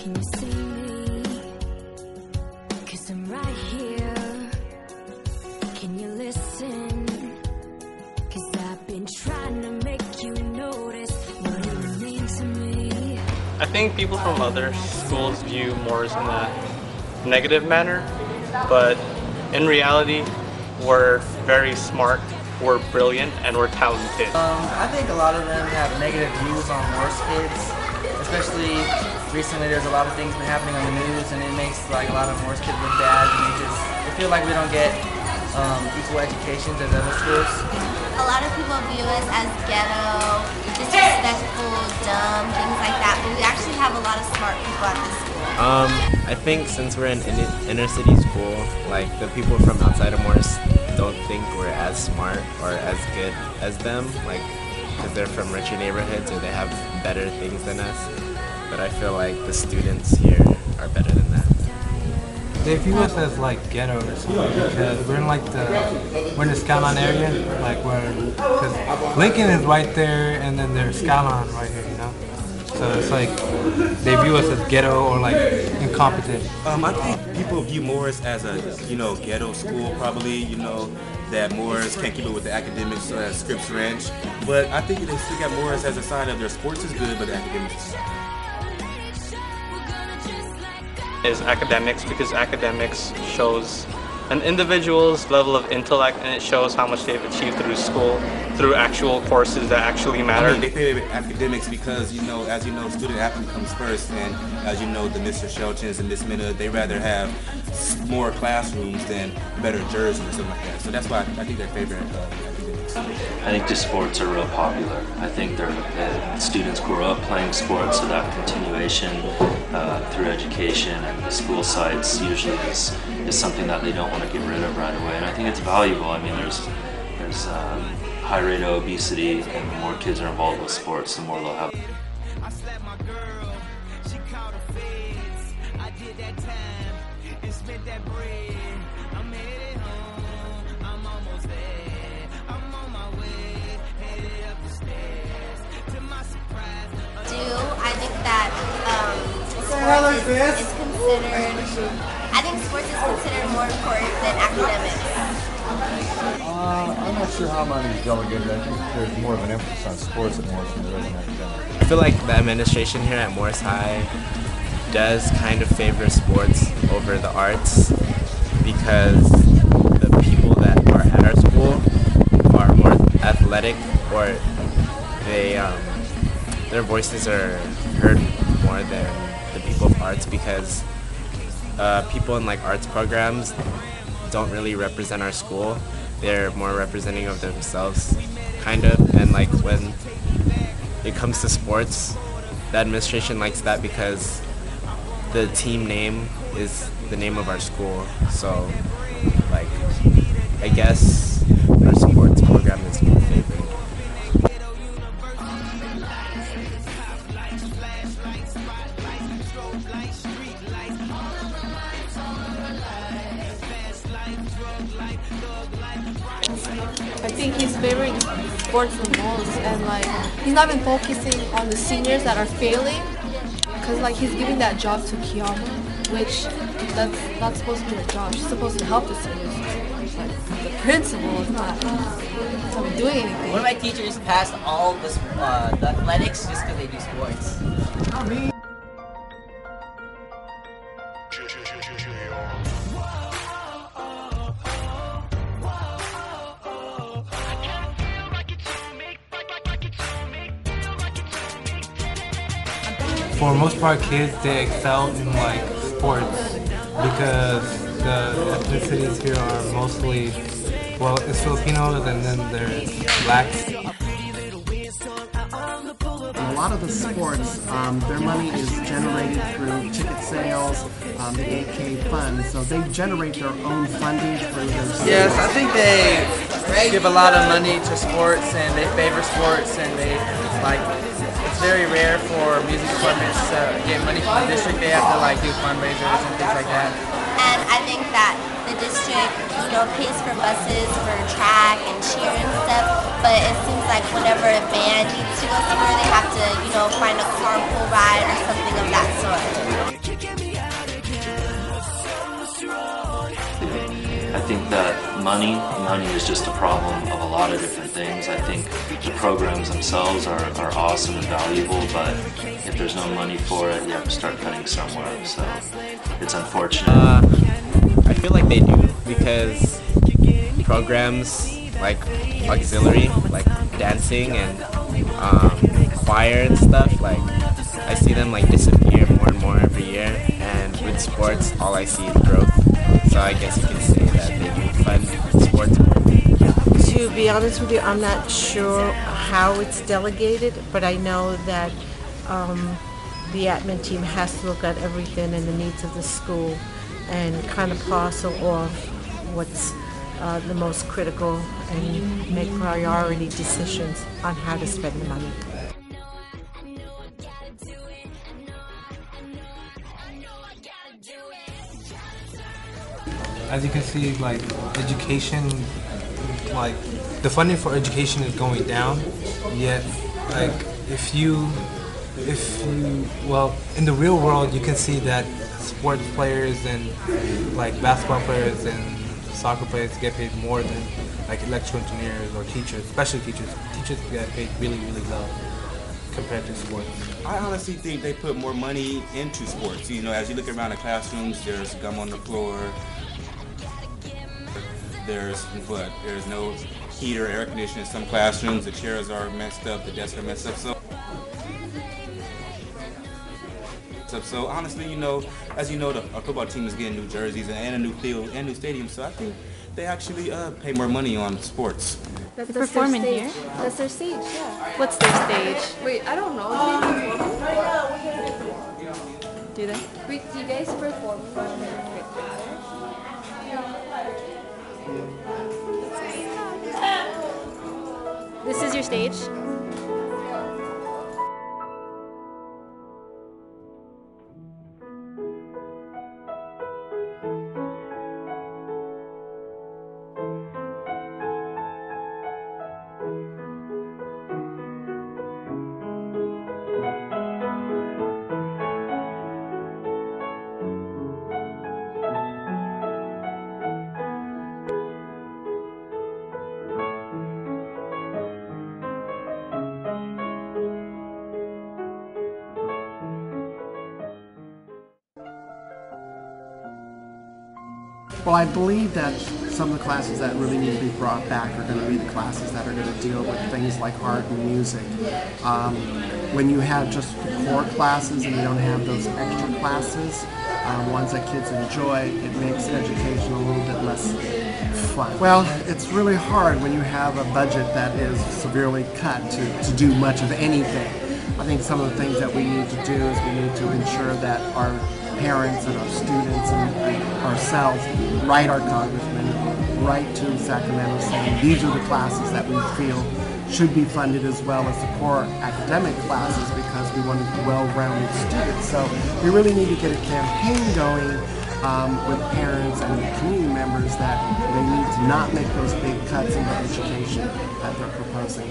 Can you see me? 'Cause I'm right here. Can you listen? 'Cause I've been trying to make you notice what you mean to me. I think people from other schools view Morse in a negative manner, but in reality, we're very smart, we're brilliant, and we're talented. I think a lot of them have negative views on Morse kids, especially recently. There's a lot of things been happening on the news, and it makes like a lot of Morse kids look bad, and they feel like we don't get equal educations as other schools. A lot of people view us as ghetto, disrespectful, dumb, things like that, but we actually have a lot of smart people at this school. I think since we're an inner city school, like the people from outside of Morse don't think we're as smart or as good as them, like because they're from richer neighborhoods or they have better things than us. But I feel like the students here are better than that. They view us as like ghetto or something because we're in like we're in the Skyline area, like because Lincoln is right there and then there's Skyline right here, you know. So it's like they view us as ghetto or like incompetent. I think people view Morse as a ghetto school probably, that Morse can't keep up with the academics, so that Scripps Ranch. But I think they still got Morse as a sign of their sports is good, but the academics is academics, because academics shows an individual's level of intellect, and it shows how much they've achieved through school, through actual courses that actually matter. I mean, they favor academics because, as you know, student athlete comes first, and as you know, the Mr. Sheltons and Miss Minna, they rather have more classrooms than better jerseys or something like that. So that's why I think they favor academics. I think the sports are real popular. I think the students grow up playing sports, so that continuation through education and the school sites usually is something that they don't want to get rid of right away. And I think it's valuable. I mean, there's high rate of obesity, and the more kids are involved with sports, the more they'll have. I think that sports is considered more important than academics. I'm not sure how many delegated. I think there's more of an emphasis on sports at Morse than there is on academics. I feel like the administration here at Morse High does kind of favor sports over the arts because the people that are at our school are more athletic, or their voices are heard more than the people of arts, because people in like arts programs don't really represent our school. They're more representing of themselves, kind of, and like when it comes to sports, the administration likes that because the team name is the name of our school. So like I guess our sports program is more favored. I think he's favoring sports the most, and like he's not even focusing on the seniors that are failing, because like he's giving that job to Kiyama, which that's not supposed to be a job. She's supposed to help the seniors. Like the principal is not doing anything. One of my teachers passed all the athletics just because they do sports. For most part, kids, they excel in like sports because the ethnicities here are mostly, well, it's Filipinos and then there's blacks. A lot of the sports, their money is generated through ticket sales, the AK fund, so they generate their own funding through their sales. Yes, I think they give a lot of money to sports, and they favor sports, and they like. It's very rare for music departments to get money from the district. They have to like do fundraisers and things like that. And I think that the district, pays for buses for track and cheer and stuff, but it seems like whenever a band needs to go somewhere, they have to, find a carpool ride or something of that sort. I think that money is just a problem of a lot of different things. I think the programs themselves are awesome and valuable, but if there's no money for it, you have to start cutting somewhere. So it's unfortunate. I feel like they do, because programs like auxiliary, like dancing and choir and stuff, like I see them like disappear more and more every year, and with sports all I see is growth. So I guess you can say that they do fund sports. To be honest with you, I'm not sure how it's delegated, but I know that the admin team has to look at everything and the needs of the school and kind of parcel off what's the most critical and make priority decisions on how to spend the money. As you can see, like education, like the funding for education is going down. Yet, like well, in the real world, you can see that sports players and like basketball players and soccer players get paid more than like electrical engineers or teachers, especially teachers. Teachers get paid really, really low compared to sports. I honestly think they put more money into sports. As you look around the classrooms, there's gum on the floor. There's no heater, air conditioning in some classrooms. The chairs are messed up, the desks are messed up. So honestly, as you know, our football team is getting new jerseys and a new field and new stadium. So I think they actually pay more money on sports. That's performing here? That's their stage, yeah. What's their stage? Wait, I don't know. Do they? Wait, do you guys perform? This is your stage? Well, I believe that some of the classes that really need to be brought back are going to be the classes that are going to deal with things like art and music. When you have just core classes and you don't have those extra classes, ones that kids enjoy, it makes education a little bit less fun. Well, it's really hard when you have a budget that is severely cut to do much of anything. I think some of the things that we need to do is we need to ensure that our parents and our students and ourselves write our congressmen, write to Sacramento saying these are the classes that we feel should be funded, as well as the core academic classes, because we want well-rounded students. So we really need to get a campaign going with parents and community members that they need to not make those big cuts into education that they're proposing.